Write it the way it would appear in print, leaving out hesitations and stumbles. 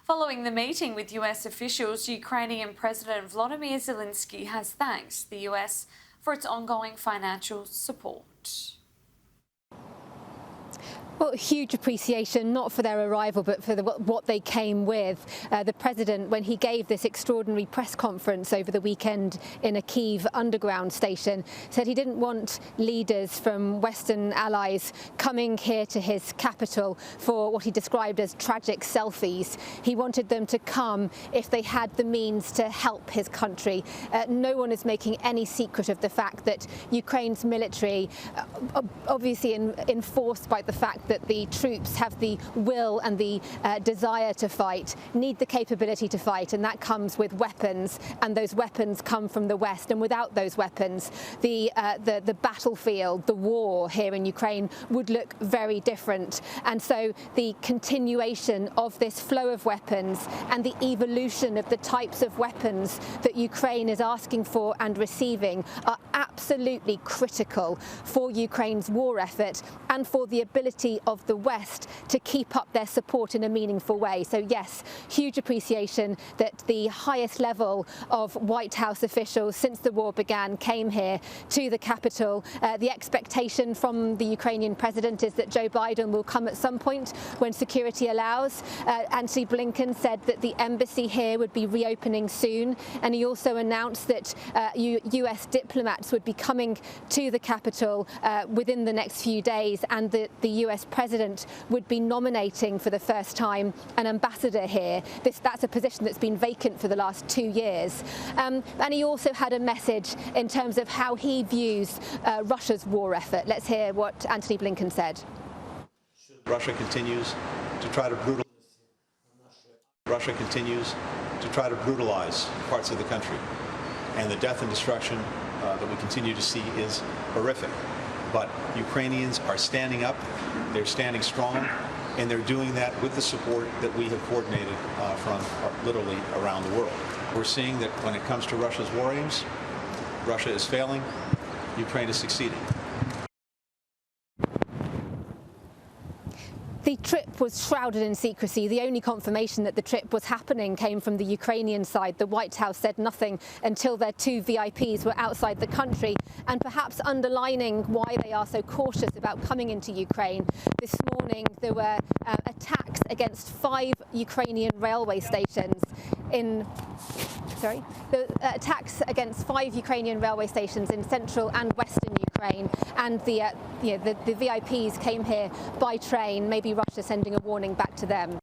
Following the meeting with US officials, Ukrainian President Volodymyr Zelenskyy has thanked the US for its ongoing financial support. Well, huge appreciation, not for their arrival, but for what they came with. The president, when he gave this extraordinary press conference over the weekend in a Kyiv underground station, said he didn't want leaders from Western allies coming here to his capital for what he described as tragic selfies. He wanted them to come if they had the means to help his country. No one is making any secret of the fact that Ukraine's military, obviously enforced by the fact that the troops have the will and the desire to fight, need the capability to fight, and that comes with weapons, and those weapons come from the West. And without those weapons, the battlefield, the war here in Ukraine would look very different. And so the continuation of this flow of weapons and the evolution of the types of weapons that Ukraine is asking for and receiving are absolutely critical for Ukraine's war effort and for the ability of the West to keep up their support in a meaningful way. So yes, huge appreciation that the highest level of White House officials since the war began came here to the capital. The expectation from the Ukrainian president is that Joe Biden will come at some point when security allows. Antony Blinken said that the embassy here would be reopening soon, and he also announced that US diplomats would be coming to the capital within the next few days, and that the US president would be nominating for the first time an ambassador here. That's a position that's been vacant for the last 2 years. And he also had a message in terms of how he views Russia's war effort. Let's hear what Antony Blinken said. Russia continues to try to brutalize parts of the country, and the death and destruction that we continue to see is horrific. But Ukrainians are standing up, they're standing strong, and they're doing that with the support that we have coordinated from literally around the world. We're seeing that when it comes to Russia's war aims, Russia is failing, Ukraine is succeeding. The trip was shrouded in secrecy. The only confirmation that the trip was happening came from the Ukrainian side. The White House said nothing until their 2 VIPs were outside the country, and perhaps underlining why they are so cautious about coming into Ukraine. This morning there were attacks against 5 Ukrainian railway stations attacks against 5 Ukrainian railway stations in central and western Ukraine, and the VIPs came here by train, maybe Russia sending a warning back to them.